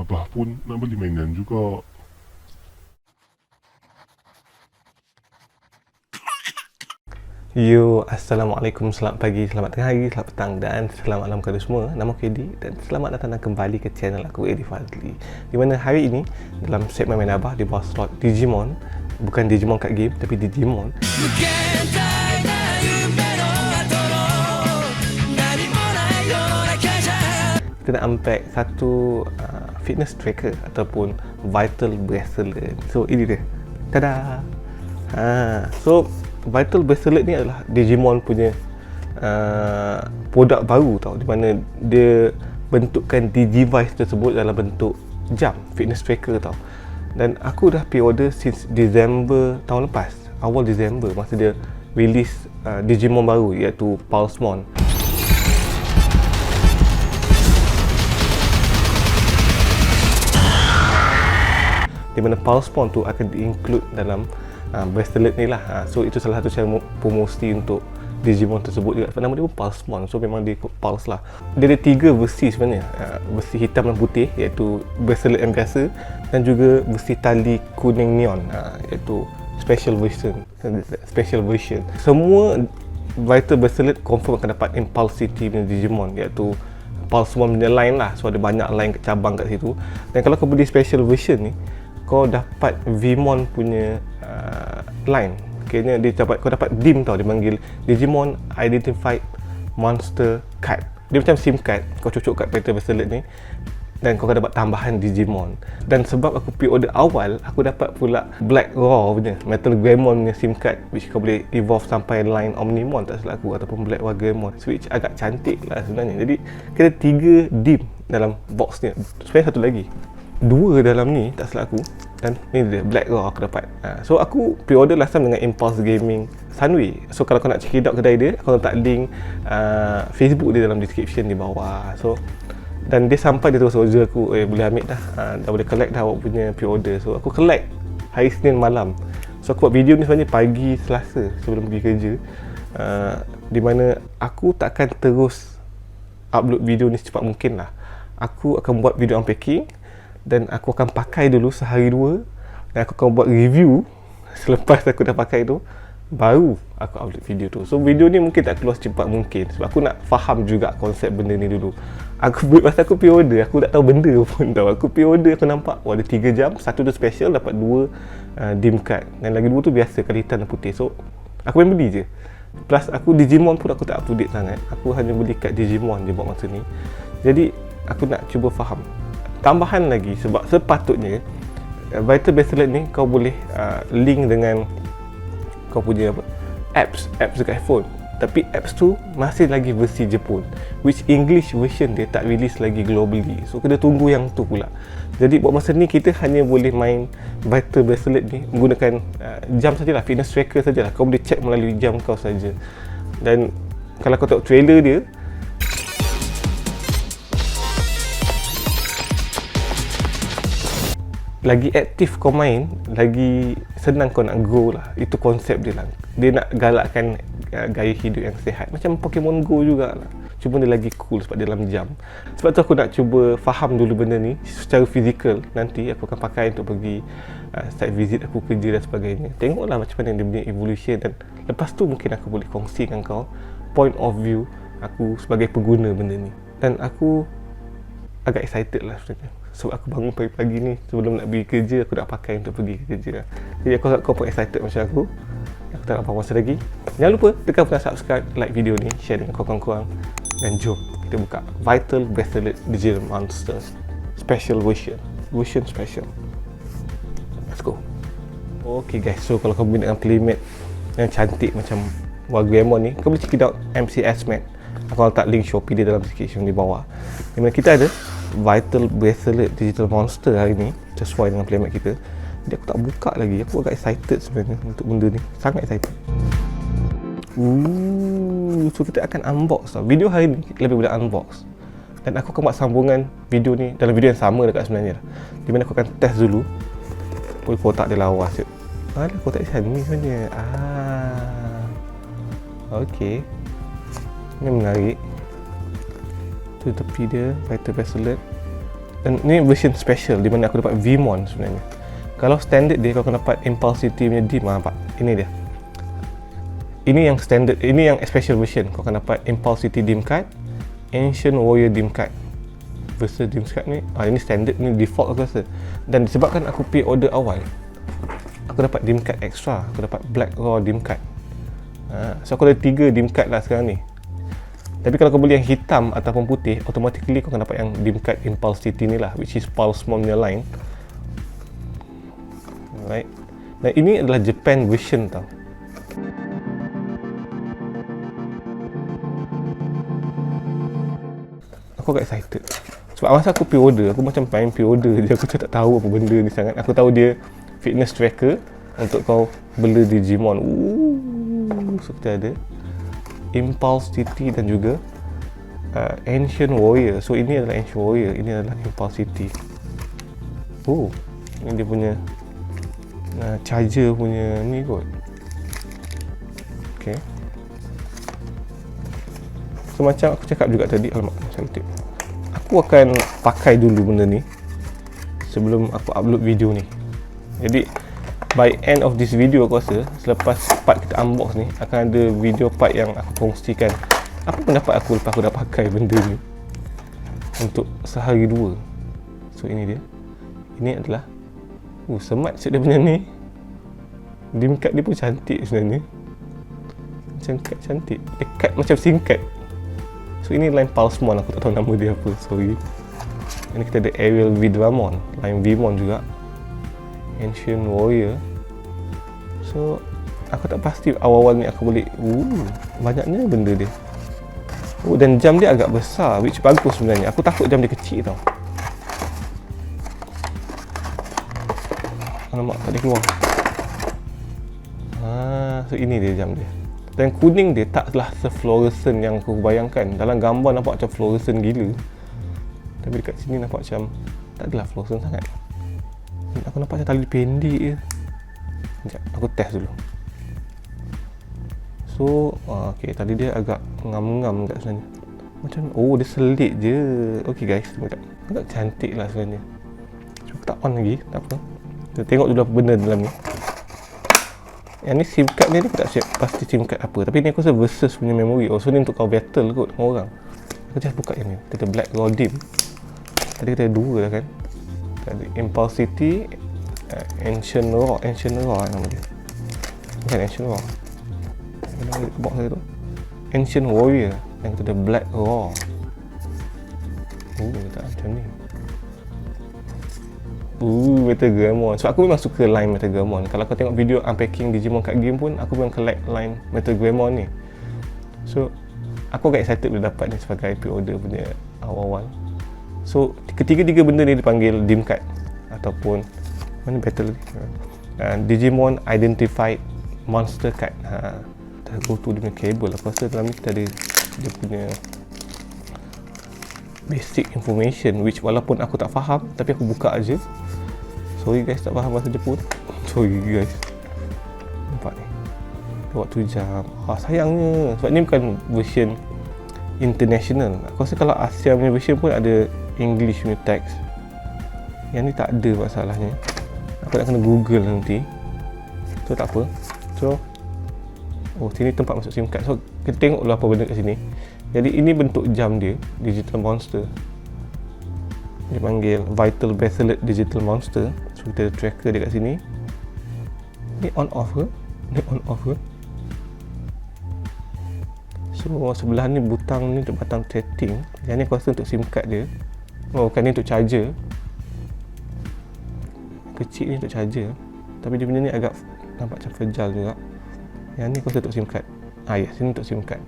Abah pun nak beli mainan juga. Yo, Assalamualaikum, selamat pagi, selamat tengah hari, selamat petang dan selamat malam kepada semua. Nama aku Edi dan selamat datang kembali ke channel aku, Edi Fazli. Di mana hari ini dalam segmen Main Abah di bawah slot Digimon, bukan Digimon kat game tapi Digimon, kita nak unpack satu fitness tracker ataupun vital bracelet. So ini dia. Tada. So vital bracelet ni adalah Digimon punya produk baru tau, di mana dia bentukkan Digivice tersebut dalam bentuk jam fitness tracker tau. Dan aku dah pre-order since Disember tahun lepas, awal Disember, masa dia release Digimon baru iaitu Pulsemon. Di mana Pulsemon tu akan di-include dalam bracelet ni lah. So itu salah satu cara promosi untuk Digimon tersebut juga. Sebab nama dia pun Pulsemon, so memang dia ikut Pulse lah. Dia ada 3 versi sebenarnya, versi hitam dan putih iaitu bracelet yang biasa, dan juga versi tali kuning neon iaitu special version. Semua vital bracelet confirm akan dapat Impulsity punya Digimon iaitu Pulsemon punya line lah. So ada banyak line cabang kat situ. Dan kalau kau beli special version ni, kau dapat Vmon punya line. Kayaknya dia dapat, kau dapat DIM tau, dia panggil Digimon Identified Monster Card. Dia macam SIM card, kau cocok kat vital bracelet ni dan kau akan dapat tambahan Digimon. Dan sebab aku pre-order awal, aku dapat pula Black Raw punya Metal Greymon punya SIM card, which kau boleh evolve sampai line Omnimon tak silap aku, ataupun Black Raw Greymon, which agak cantik lah sebenarnya. Jadi kita 3 DIM dalam box ni. Sebenarnya satu lagi, 2 dalam ni tak silap aku, dan ni dia Black Raw aku dapat. So aku pre-order last time dengan Impulse Gaming Sunway. So kalau kau nak check it out kedai dia, aku letak link Facebook dia dalam description di bawah. So dan dia sampai, dia terus order aku, boleh ambil dah, dah boleh collect dah awak punya pre-order. So aku collect hari Senin malam. So aku buat video ni sebenarnya pagi Selasa sebelum pergi kerja, di mana aku takkan terus upload video ni secepat mungkin lah. Aku akan buat video unpacking dan aku akan pakai dulu sehari 2, dan aku akan buat review selepas aku dah pakai tu, baru aku upload video tu. So video ni mungkin tak keluar secepat mungkin sebab aku nak faham juga konsep benda ni dulu. Masa aku pre-order, aku tak tahu benda pun tau. Aku pre-order, aku nampak ada 3 jam, satu tu special, dapat 2 DIM card, dan lagi 2 tu biasa, kali hitam dan putih. So aku main beli je. Plus aku Digimon pun aku tak up to date sangat, aku hanya beli kat Digimon je buat masa ni. Jadi aku nak cuba faham. Tambahan lagi, sebab sepatutnya vital bracelet ni kau boleh link dengan kau punya apps dekat phone, tapi apps tu masih lagi versi Jepun, which English version dia tak release lagi globally. So kena tunggu yang tu pula. Jadi buat masa ni kita hanya boleh main vital bracelet ni menggunakan jam sajalah, fitness tracker sajalah. Kau boleh check melalui jam kau saja. Dan kalau kau tengok trailer dia, lagi aktif kau main, lagi senang kau nak grow lah. Itu konsep dia lah. Dia nak galakkan gaya hidup yang sihat, macam Pokemon Go jugalah. Cuma dia lagi cool sebab dia dalam jam. Sebab tu aku nak cuba faham dulu benda ni secara fizikal. Nanti aku akan pakai untuk pergi site visit aku kerja dan sebagainya. Tengoklah macam mana dia punya evolution, dan lepas tu mungkin aku boleh kongsi dengan kau point of view aku sebagai pengguna benda ni. Dan aku agak excited lah sebenarnya, sebab aku bangun pagi-pagi ni sebelum nak pergi kerja, aku nak pakai untuk pergi kerja. Jadi aku harap kau pun excited macam aku tak nak apa masa lagi. Jangan lupa tekan butang subscribe, like video ni, share dengan kawan-kawan, dan jom kita buka Vital Bracelet Digital Monster Special Version Special. Let's go. Okay guys, so kalau kau bina dengan playmate yang cantik macam Wagwemon ni, kau boleh check it out MCS Mat. Aku letak link Shopee dia dalam description di bawah. Di mana kita ada Vital Bracelet Digital Monster hari ni, sesuai dengan playmat kita. Jadi aku tak buka lagi. Aku agak excited sebenarnya untuk benda ni. Sangat excited. So kita akan unbox tau. Video hari ni lebih boleh unbox. Dan aku akan buat sambungan video ni dalam video yang sama dekat sebenarnya. Di mana aku akan test dulu. Kotak dia lawas je. Alah, kotak dia ni sebenarnya. Okay. Ini menarik. Tu tepi dia, vital bracelet. Dan ni version special di mana aku dapat VMon sebenarnya. Kalau standard dia, kau akan dapat Impulsivity punya dim. Nampak? Ini dia. Ini yang standard, ini yang special version. Kau akan dapat Impulsivity dim card, Ancient Warrior dim card. Versus dim card ni, ini standard, ni default aku rasa. Dan disebabkan aku pre-order awal, aku dapat dim card extra. Aku dapat Black Raw dim card. So aku ada 3 dim card lah sekarang ni. Tapi kalau kau beli yang hitam ataupun putih, automatically kau akan dapat yang dim card Impulsivity ni lah, which is Pulsemon punya line. Alright. Dan ini adalah Japan version tau. Aku agak excited. Sebab masa aku pre-order, aku macam main pre-order je. Aku tak tahu apa benda ni sangat. Aku tahu dia fitness tracker untuk kau bela Digimon. So kita ada Impulsivity dan juga Ancient Warrior. So ini adalah Ancient Warrior, ini adalah Impulsivity. Ini dia punya charger punya ni kot. Okay. So macam aku cakap juga tadi, alamak saya tip. Aku akan pakai dulu benda ni sebelum aku upload video ni. Jadi by end of this video, aku rasa selepas part kita unbox ni akan ada video part yang aku kongsikan apa pendapat aku lepas aku dah pakai benda ni untuk sehari dua. So ini dia. Ini adalah smart set dia punya ni. Dim card dia pun cantik sebenarnya. Macam kad cantik. Kad macam SIM card. So ini line Pulsemon, aku tak tahu nama dia apa, sorry. Ini kita ada Aerial Vidramon, line Vmon juga, Ancient Warrior. So aku tak pasti awal-awal ni aku boleh. Banyaknya benda dia. Dan jam dia agak besar, which bagus sebenarnya. Aku takut jam dia kecil tau. Alamak, tak ada keluar. So ini dia jam dia. Dan kuning dia taklah se-fluorescent yang aku bayangkan. Dalam gambar nampak macam fluorescent gila. Tapi dekat sini nampak macam tak adalah fluorescent sangat. Aku nampak macam tali pendek je. Sekejap, aku test dulu. So, okay, tadi dia agak ngam-ngam kat sebenarnya. Macam, dia selit je. Okay guys, sekejap. Agak cantik lah sebenarnya. Cuma aku tak on lagi, tak apa. Kita tengok dulu apa benda dalam ni. Yang ni SIM card ni, aku tak siap pasti SIM card apa. Tapi ni aku rasa versus punya memory. So ni untuk kau battle kot dengan orang. Aku just buka yang ni. Kita Black Raw dim. Tadi kita ada 2 dah kan. Kita ada Impulsivity, Ancient Raw nama dia. Bukan Ancient Raw. Kita box saya tu. Ancient Warrior. Dan kita ada Black Raw. Tak macam ni. Metagramon. So aku memang suka line Metagramon. Kalau kau tengok video unpacking Digimon card game pun, aku memang collect line Metagramon ni. So aku agak excited bila dapat ni sebagai pre-order punya awal-awal. So ketiga-tiga benda ni dipanggil dim card ataupun mana battle Digimon Identified Monster Card. Kita go to dia punya cable. Aku rasa dalam ni kita ada dia punya basic information, which walaupun aku tak faham tapi aku buka aja. Sorry guys, tak faham bahasa Jepun. Sorry guys. Nampak ni, waktu jam. Sayangnya sebab ni bukan version international. Aku rasa kalau Asia punya version pun ada English punya text. Yang ni tak ada masalahnya. Aku nak kena google nanti. So tak apa. So sini tempat masuk SIM card. So kita tengok dulu apa benda kat sini. Jadi ini bentuk jam dia, Digital Monster. Dia panggil Vital Bracelet Digital Monster. So kita ada tracker dia kat sini. Ni on off ke? Ni on off ke? So sebelah ni butang ni untuk batang setting. Yang ni aku rasa untuk SIM card dia. Bukan ni untuk charger. Kecil ni untuk charger. Tapi dia punya ni agak nampak macam fragile juga. Yang ni aku rasa untuk SIM card. Yes, ini untuk SIM card.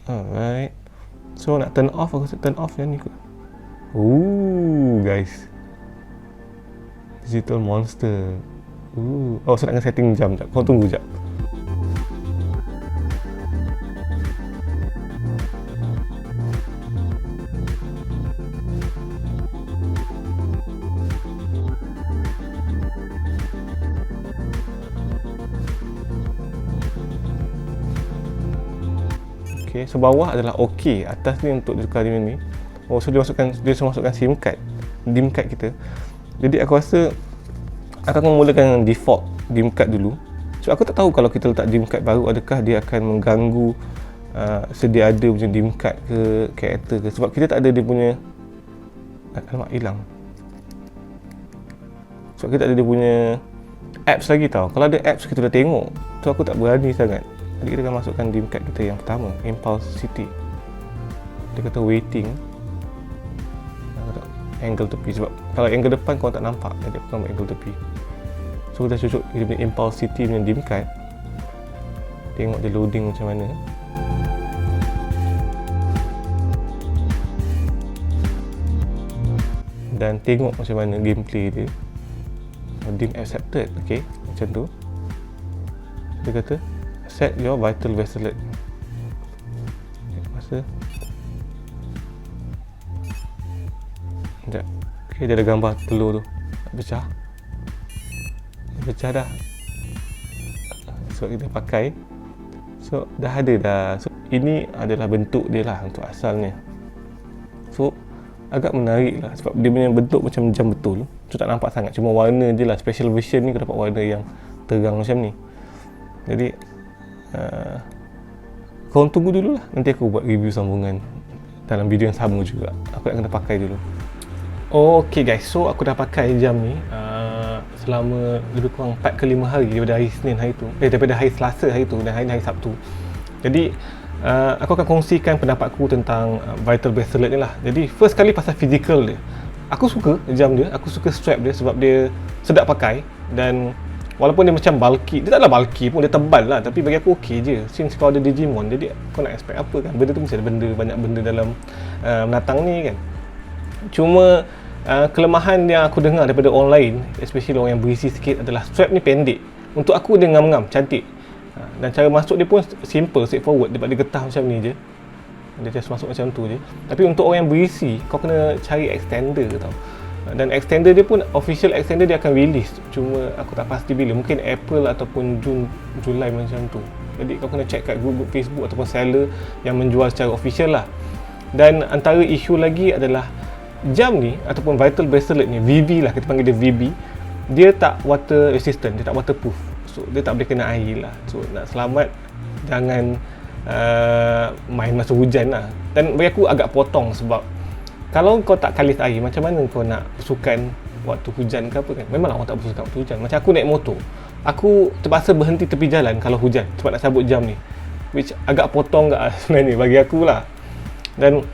Alright. So nak turn off, aku rasa turn off yang ni kot. Guys, Digital Monster. So nak kena setting jam sekejap. Kau tunggu sekejap. Okay, so bawah adalah OK. Atas ni untuk tukar dia ni. Oh, so dia suruh masukkan SIM card, DIM card kita. Jadi aku rasa aku akan memulakan default DIM card dulu. So aku tak tahu kalau kita letak DIM card baru, adakah dia akan mengganggu sedia ada punya DIM card ke karakter ke, sebab kita tak ada dia punya alamak hilang. Sebab kita tak ada dia punya apps lagi tau. Kalau ada apps kita dah tengok, so aku tak berani sangat. Jadi kita akan masukkan DIM card kita yang pertama, Impulse City. Dia kata waiting, angle tepi, sebab kalau angle depan kau tak nampak, jadi aku ambil angle tepi. So kita cucuk dia punya Impulse City punya DIM card, tengok dia loading macam mana. Dan tengok macam mana gameplay dia. DIM accepted, okay, macam tu. Dia kata set your vital vessel alert. Masa sekejap. Okay, dia ada gambar telur tu pecah. Pecah dah. So kita pakai. So dah ada dah. So ini adalah bentuk dia lah untuk asalnya. So agak menarik lah sebab dia punya bentuk macam jam betul. So tak nampak sangat, cuma warna je lah. Special version ni kau dapat warna yang terang macam ni. Jadi korang tunggu dulu lah, nanti aku buat review sambungan dalam video yang sama juga. Aku nak kena pakai dulu. Okay guys, so aku dah pakai jam ni selama lebih kurang 4 ke 5 hari daripada hari Senin hari tu, daripada hari Selasa hari tu dan hari Sabtu. Jadi aku akan kongsikan pendapatku tentang Vital Bracelet ni lah. Jadi first kali pasal physical dia, aku suka jam dia, aku suka strap dia sebab dia sedap pakai. Dan walaupun dia macam bulky, dia taklah bulky pun, dia tebal lah, tapi bagi aku okey je. Since kau ada Digimon, jadi kau nak expect apa kan, benda tu mesti ada benda, banyak benda dalam menatang ni kan. Cuma kelemahan yang aku dengar daripada online, especially orang yang berisi sikit, adalah strap ni pendek. Untuk aku dia ngam-ngam, cantik. Dan cara masuk dia pun simple, straightforward. Dia getah macam ni je, dia just masuk macam tu je. Tapi untuk orang yang berisi, kau kena cari extender tau. Dan extender dia pun, official extender dia akan release, cuma aku tak pasti bila, mungkin April ataupun Julai macam tu. Jadi kau kena check kat group Facebook ataupun seller yang menjual secara official lah. Dan antara isu lagi adalah jam ni ataupun Vital Bracelet ni, VB lah, kita panggil dia VB, dia tak water resistant, dia tak waterproof. So dia tak boleh kena air lah. So nak selamat, jangan main masa hujan lah. Dan bagi aku agak potong, sebab kalau kau tak kalis air, macam mana kau nak bersukan waktu hujan ke apa kan? Memanglah orang tak bersukan waktu hujan. Macam aku naik motor, aku terpaksa berhenti tepi jalan kalau hujan sebab nak cabut jam ni, which agak potong kat sebenarnya bagi aku lah. Dan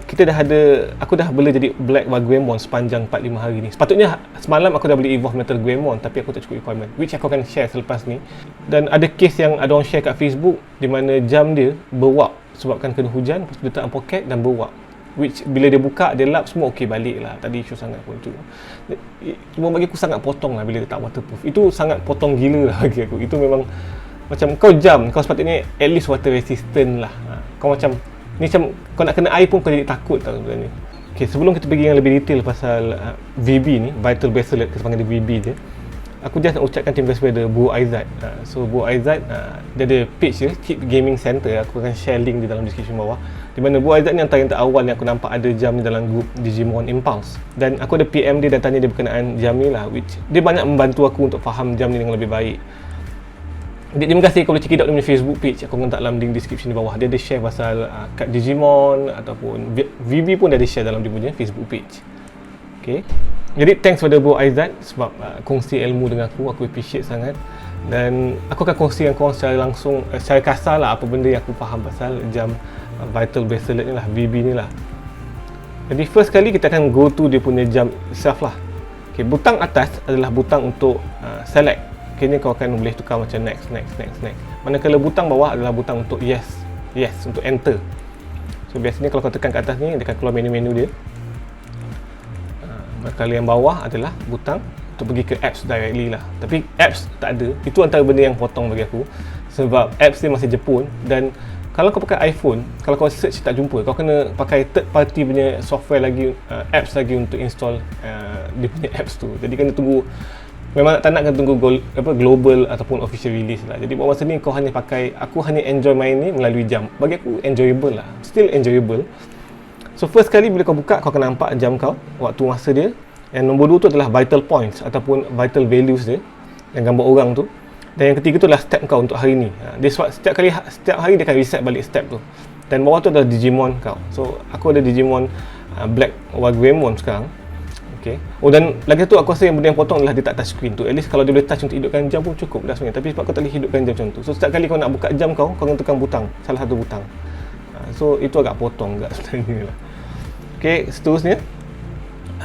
kita dah ada, aku dah boleh jadi Black Waguemon sepanjang 4-5 hari ni. Sepatutnya semalam aku dah boleh evolve Metal Guemon, tapi aku tak cukup requirement, which aku akan share selepas ni. Dan ada case yang ada orang share kat Facebook di mana jam dia berwak sebabkan kena hujan, lepas tu dia letak dalam poket dan berwak, which bila dia buka, dia lap semua okey balik lah, tak ada isu sangat pun tu. Cuma bagi aku sangat potong lah bila dia tak waterproof. Itu sangat potong gila lah bagi aku. Itu memang macam kau jam, kau sepatutnya at least water resistant lah. Kau macam ni, macam kau nak kena air pun kau jadi takut tau sebenarnya. Okay, sebelum kita pergi yang lebih detail pasal VB ni, Vital Bracelet, kita panggil dia VB je, aku just nak ucapkan terima kasih kepada Bu Aizat. So Bu Aizat, dia ada page dia, Keep Gaming Center. Aku akan share link di dalam description bawah, di mana Bu Aizat ni antara yang terawal yang aku nampak ada jam ni dalam group Digimon Impulse. Dan aku ada PM dia dan tanya dia berkenaan jam ni lah, which dia banyak membantu aku untuk faham jam ni dengan lebih baik. Terima kasih. Kau boleh check it out dia punya Facebook page, aku akan letak dalam link description di bawah. Dia ada share pasal kad Digimon ataupun VB pun dia ada share dalam dia punya Facebook page. Okay, jadi thanks pada Bu Aizat sebab kongsi ilmu dengan aku appreciate sangat. Dan aku akan kongsi dengan korang secara langsung, secara kasar lah, apa benda yang aku faham pasal jam Vital Bracelet ni lah, VB ni lah. Jadi first kali kita akan go to dia punya jam itself lah. Okay, butang atas adalah butang untuk select. Kini kau akan boleh tukar macam next. Manakala butang bawah adalah butang untuk yes, untuk enter. So biasanya kalau kau tekan kat atas ni, dia akan keluar menu-menu dia. Manakala yang bawah adalah butang untuk pergi ke apps directly lah. Tapi apps tak ada. Itu antara benda yang potong bagi aku, sebab apps dia masih Jepun. Dan kalau kau pakai iPhone, kalau kau search tak jumpa, kau kena pakai third party punya software lagi, apps lagi untuk install dia punya apps tu. Jadi kena tunggu, memang tak nak kena tunggu global ataupun official release lah. Jadi buat masa ni kau hanya pakai, aku hanya enjoy main ni melalui jam. Bagi aku enjoyable lah, still enjoyable. So first kali bila kau buka, kau akan nampak jam kau, waktu masa dia. Yang nombor 2 tu adalah vital points ataupun vital values dia, yang gambar orang tu. Dan yang ketiga tu adalah step kau untuk hari ni. Dia setiap hari dia akan reset balik step tu. Dan bawah tu adalah Digimon kau. So aku ada Digimon Black Wagwemon sekarang. Okay. Oh, dan lagi tu aku rasa yang benda yang potong adalah dia tak touch screen tu. At least kalau dia boleh touch untuk hidupkan jam pun cukup dah sebenarnya. Tapi sebab kau tak boleh hidupkan jam macam tu, so setiap kali kau nak buka jam kau kena tekan butang, salah satu butang. So itu agak potong agak sebenarnya lah. Okay, seterusnya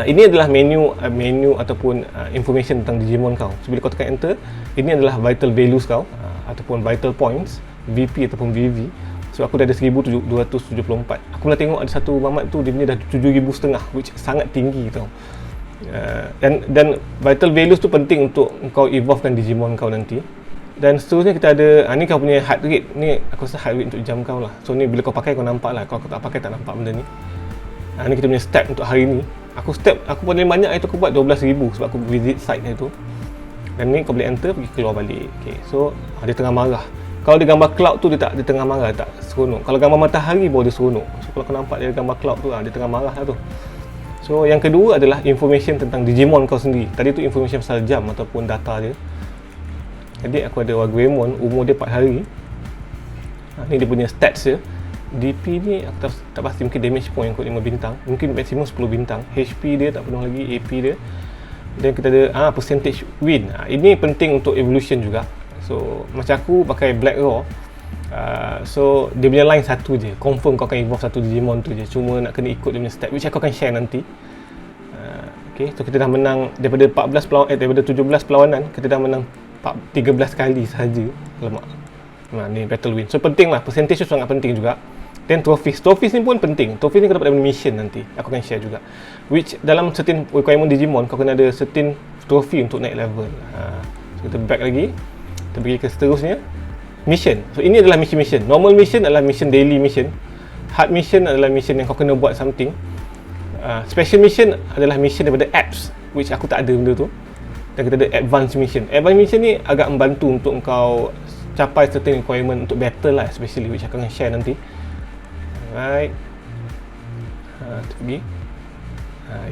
ini adalah menu ataupun information tentang Digimon kau. So bila kau tekan enter, ini adalah vital values kau ataupun vital points, VP ataupun VV. So aku dah ada 1274. Aku pernah tengok ada satu mamat tu dia punya dah 7,500, which sangat tinggi tau. Dan vital values tu penting untuk kau evolvekan Digimon kau nanti. Dan seterusnya kita ada ni kau punya heart rate. Ni aku rasa heart rate untuk jam kau lah. So ni bila kau pakai kau nampak lah. Kalau kau tak pakai tak nampak benda ni. Ni kita punya step untuk hari ni. Aku paling banyak itu aku buat 12,000 sebab aku visit site dia tu. Dan ni kau boleh enter pergi keluar balik. Okay, so dia tengah marah. Kalau dia gambar cloud tu dia tengah marah, tak seronok. Kalau gambar matahari baru dia seronok. So kalau kau nampak dia gambar cloud tu dia tengah marah lah tu. So yang kedua adalah information tentang Digimon kau sendiri. Tadi tu information pasal jam ataupun data dia. Jadi aku ada Wagwemon, umur dia 4 hari. Ni dia punya stats dia. DP ni aku tak pasti, mungkin damage point kot 5 bintang, mungkin maksimum 10 bintang. HP dia tak penuh lagi, AP dia. Dan kita ada percentage win. Ini penting untuk evolution juga. So macam aku pakai Black Raw, so dia punya line satu je, confirm kau akan evolve satu Digimon tu je, cuma nak kena ikut dia punya step, which aku akan share nanti. Okay, so kita dah menang daripada 17 perlawanan, kita dah menang 13 kali sahaja. Lemak. Ni battle win. So penting lah, percentage tu sangat penting juga. Then trophies ni pun penting. Trophies ni kau dapat dari mission nanti, aku akan share juga, which dalam certain requirement Digimon kau kena ada certain trophy untuk naik level. So kita back lagi, kita pergi ke seterusnya, mission. So ini adalah mission. Normal mission adalah mission, daily mission. Hard mission adalah mission yang kau kena buat something. Special mission adalah mission daripada apps, which aku tak ada benda tu. Dan kita ada advanced mission. Advanced mission ni agak membantu untuk kau capai certain requirement untuk battle lah, especially, which aku akan share nanti. Alright. Kita pergi.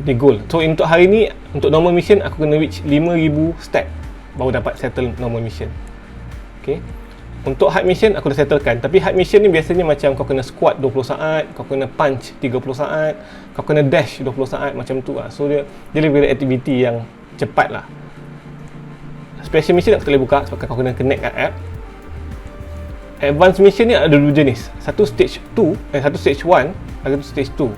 Ini goal. So untuk hari ni, untuk normal mission aku kena reach 5,000 step baru dapat settle normal mission. Okay. Untuk hard mission aku dah settlekan. Tapi hard mission ni biasanya macam kau kena squat 20 saat, kau kena punch 30 saat, kau kena dash 20 saat, macam tu lah. So dia lebih ada aktiviti yang cepat lah. Special mission aku tak boleh buka sebab kau kena connect kat app. Advanced mission ni ada dua jenis. Satu stage 1, lagi satu stage 2.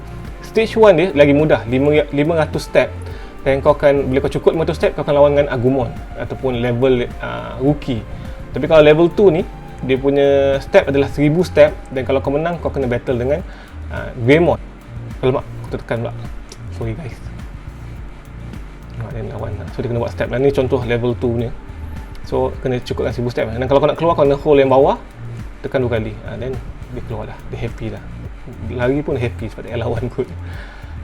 Stage 1 dia lagi mudah, 500 step. Dan kau akan, bila kau cukup 500 step, kau akan lawan dengan Agumon ataupun level rookie. Tapi kalau level 2 ni, dia punya step adalah 1000 step. Dan kalau kau menang, kau kena battle dengan Greymon. Alamak, aku tekan pula. Sorry guys. Dia lawan. So dia kena buat step. Dan ni contoh level 2 ni. So kena cukupkan 1000 step. Dan kalau kau nak keluar, kau kena hold yang bawah, tekan 2 kali. Then dia keluar dah. Dia happy dah. Lari pun happy sebab dia lawan kot.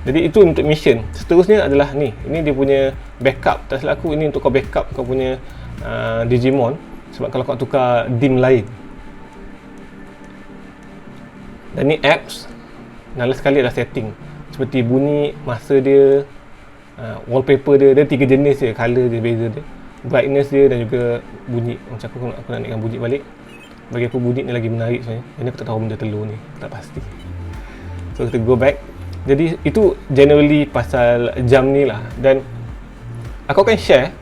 Jadi itu untuk mission. Seterusnya adalah ni. Ini dia punya backup. Tak salah aku, ini untuk kau backup kau punya Digimon. Sebab kalau kau tukar dim lain. Dan ni apps. Dan last sekali adalah setting. Seperti bunyi, masa dia, wallpaper dia. Dia 3 jenis je, colour dia beza dia. Brightness dia dan juga bunyi. Macam aku nak naikkan bunyi balik. Bagi aku bunyi ni lagi menarik sebenarnya. Ini aku tak tahu benda telur ni. Aku tak pasti. So kita go back. Jadi itu generally pasal jam ni lah. Dan aku akan share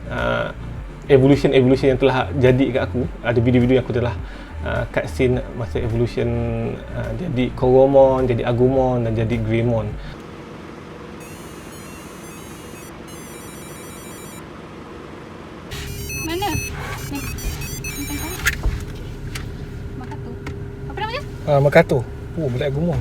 evolution yang telah jadi kat aku. Ada video-video yang aku telah cutscene masa evolution, jadi Koromon, jadi Agumon dan jadi Greymon. Mana? Ni. Makato. Apa nama dia? Makato. Oh, Black Agumon.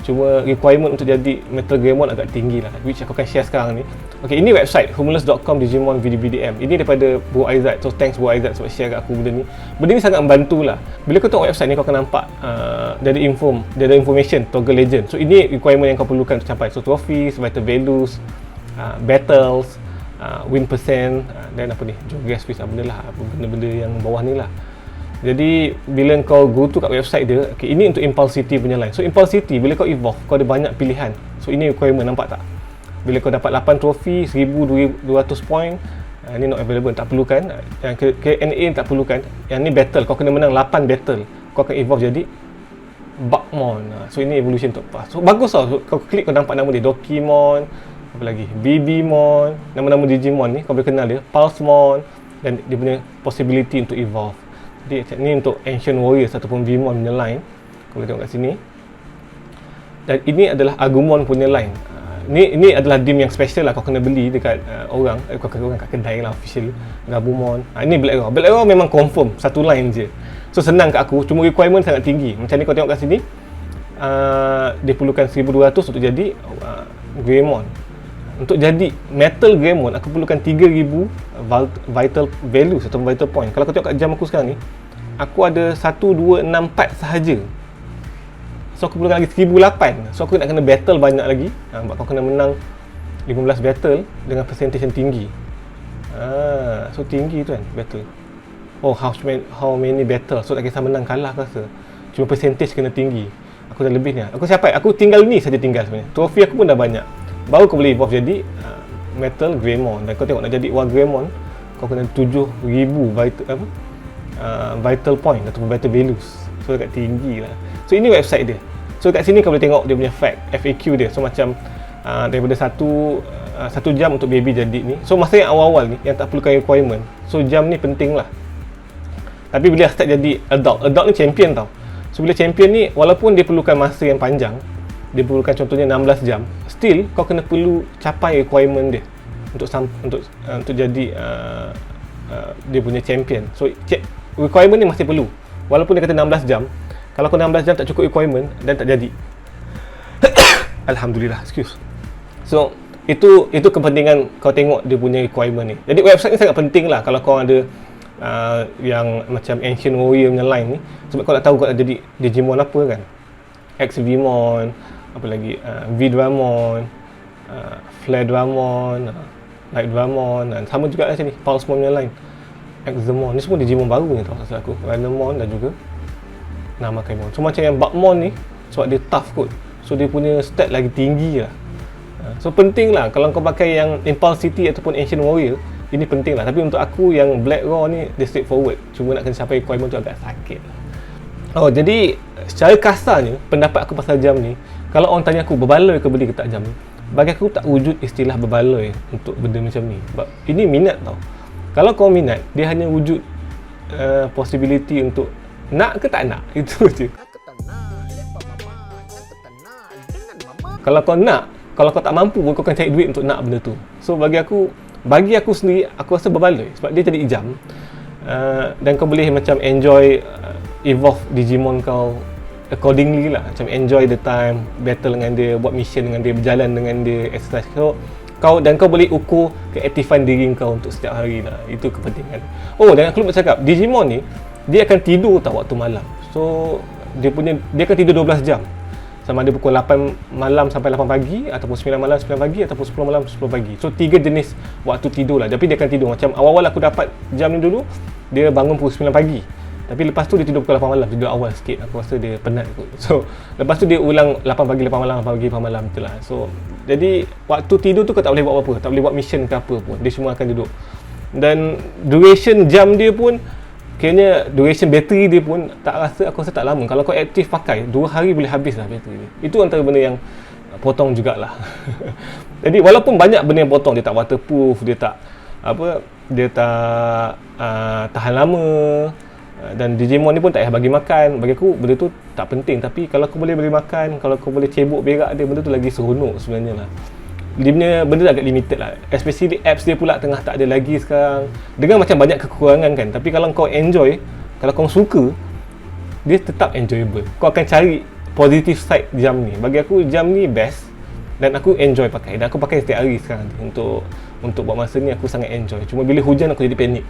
Cuma requirement untuk jadi Metal Greymon agak tinggi lah, which aku akan share sekarang ni. Okay, ini website Humulus.com Digimon VDBDM. Ini daripada Bro Aizat. So thanks Bro Aizat sebab share kat aku benda ni. Benda ni sangat membantu lah. Bila kau tengok website ni, kau akan nampak dia ada information Toggle Legend. So ini requirement yang kau perlukan untuk capai. So trophies, vital values, battles, win percent, dan apa ni, progress quiz, benda lah, benda-benda yang bawah ni lah. Jadi bila kau go to kat website dia, okay, ini untuk Impulsity punya line. So Impulsity, bila kau evolve, kau ada banyak pilihan. So ini requirement, nampak tak? Bila kau dapat 8 trofi, 1200 point, ni not available, tak perlukan. Yang KNA tak perlukan. Yang ni battle, kau kena menang 8 battle, kau akan evolve jadi Bugmon. So ini evolution top pass. So bagus tau. So, kau klik, kau nampak nama dia, Dokimon, apa lagi, BBmon, nama-nama Digimon ni kau boleh kenal dia, Pulsemon, dan dia punya possibility untuk evolve. Jadi ni untuk Ancient Warriors ataupun Vmon punya line. Kau boleh tengok kat sini. Dan ini adalah Agumon punya line. Ni adalah dim yang special lah, kau kena beli dekat orang kat kedai lah, official Gabumon. Ini Black Raw. Black Raw memang confirm satu line je. So senang kat aku, cuma requirement sangat tinggi. Macam ni kau tengok kat sini. Dia perlukan 1200 untuk jadi Greymon. Untuk jadi Metal Greymon, aku perlukan 3000 vital values atau vital point. Kalau kau tengok kat jam aku sekarang ni, aku ada 1264 sahaja. So aku perlukan lagi 1008. So aku nak kena battle banyak lagi. Sebab kau kena menang 15 battle dengan percentage yang tinggi. So tinggi tu kan battle. Oh, how many battle. So tak kisah menang kalah aku rasa. Cuma percentage kena tinggi. Aku dah lebih ni. Aku siapa? Aku tinggal ni saja tinggal sebenarnya. Trofi aku pun dah banyak. Baru kau boleh evolve jadi Metal Greymon. Dan kau tengok nak jadi War Greymon, kau kena 7000 vital point ataupun vital values. So dekat tinggi lah. So ini website dia. So kat sini kau boleh tengok dia punya fact, FAQ dia. So macam daripada satu jam untuk baby jadi ni. So masa yang awal-awal ni yang tak perlukan requirement. So jam ni penting lah. Tapi bila start jadi adult ni champion tau. So bila champion ni, walaupun dia perlukan masa yang panjang, dia perlukan contohnya 16 jam, still kau kena perlu capai requirement dia untuk jadi dia punya champion. So requirement ni masih perlu. Walaupun dia kata 16 jam, kalau kau 16 jam tak cukup requirement dan tak jadi. Alhamdulillah, excuse. So itu kepentingan kau tengok dia punya requirement ni. Jadi website ni sangat penting lah kalau kau ada yang macam Ancient Warrior punya line ni, sebab kau nak tahu kau nak jadi Digimon apa kan. XVmon, apa lagi, V-Dramon, Flare-Dramon, Light-Dramon, dan sama juga macam ni Pulsemon punya line, Examon. Ni semua Digimon baru ni tau rasa aku. Randomon dan juga nama Kaimon. So macam yang Bugmon ni, sebab dia tough kot, so dia punya stat lagi tinggi lah. So penting lah kalau kau pakai yang Impulsity ataupun Ancient Warrior, ini penting lah. Tapi untuk aku yang Black Raw ni, dia straightforward, cuma nak kena capai requirement tu agak sakit lah. Oh, jadi secara kasarnya pendapat aku pasal jam ni, kalau orang tanya aku berbaloi ke beli ke tak jam ni, bagi aku tak wujud istilah berbaloi untuk benda macam ni. Sebab ini minat tau. Kalau kau minat, dia hanya wujud possibility untuk nak ke tak nak, itu je. Kalau kau nak, kalau kau tak mampu pun kau akan cari duit untuk nak benda tu. So bagi aku sendiri, aku rasa berbaloi sebab dia jadi jam. Dan kau boleh macam enjoy evolve Digimon kau accordingly lah. Macam enjoy the time, battle dengan dia, buat mission dengan dia, berjalan dengan dia, exercise. So kau boleh ukur keaktifan diri kau untuk setiap hari lah. Itu kepentingan. Oh, dan aku lupa cakap, Digimon ni dia akan tidur tau waktu malam. So dia akan tidur 12 jam. Sama ada pukul 8 malam sampai 8 pagi, ataupun 9 malam 9 pagi, ataupun 10 malam 10 pagi. So 3 jenis waktu tidur lah. Tapi dia akan tidur. Macam awal-awal aku dapat jam ni dulu, dia bangun pukul 9 pagi. Tapi lepas tu dia tidur pukul 8 malam, tidur awal sikit. Aku rasa dia penat kot. So lepas tu dia ulang 8 pagi, 8 malam, 8 pagi, 8 malam, itulah. So jadi waktu tidur tu kau tak boleh buat apa-apa, tak boleh buat mission ke apa pun. Dia semua akan duduk. Dan duration jam dia pun, kayaknya duration bateri dia pun aku rasa tak lama. Kalau kau aktif pakai, 2 hari boleh habis lah bateri dia. Itu antara benda yang potong jugalah. Jadi walaupun banyak benda yang potong, dia tak waterproof, dia tak tahan lama, dan Digimon ni pun tak payah bagi makan. Bagi aku benda tu tak penting. Tapi kalau kau boleh beri makan, kalau kau boleh cebok berak dia, benda tu lagi seronok sebenarnya lah. Dia punya benda agak limited lah. Especially apps dia pula tengah tak ada lagi sekarang, dengan macam banyak kekurangan kan. Tapi kalau kau enjoy, kalau kau suka, dia tetap enjoyable. Kau akan cari positive side jam ni. Bagi aku jam ni best. Dan aku enjoy pakai, dan aku pakai setiap hari sekarang ni. Untuk buat masa ni aku sangat enjoy. Cuma bila hujan aku jadi panik.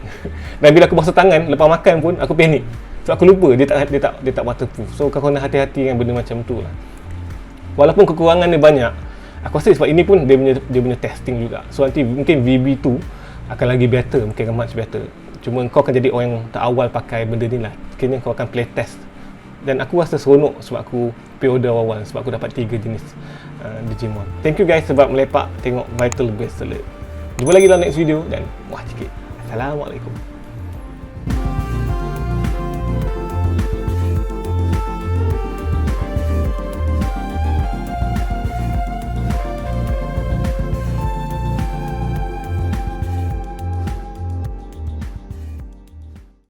Dan bila aku basuh tangan lepas makan pun aku panik. So aku lupa dia tak waterproof. So kau kena hati-hati dengan benda macam tu lah. Walaupun kekurangan dia banyak, aku rasa sebab ini pun dia punya testing juga. So nanti mungkin VB2 akan lagi better, mungkin akan much better. Cuma kau akan jadi orang yang terawal pakai benda ni lah. Kini kau akan play test. Dan aku rasa seronok sebab aku pre-order awal, sebab aku dapat 3 jenis Digimon. Thank you guys sebab melepak tengok Vital Bracelet. Jumpa lagi dalam next video dan muah sikit. Assalamualaikum.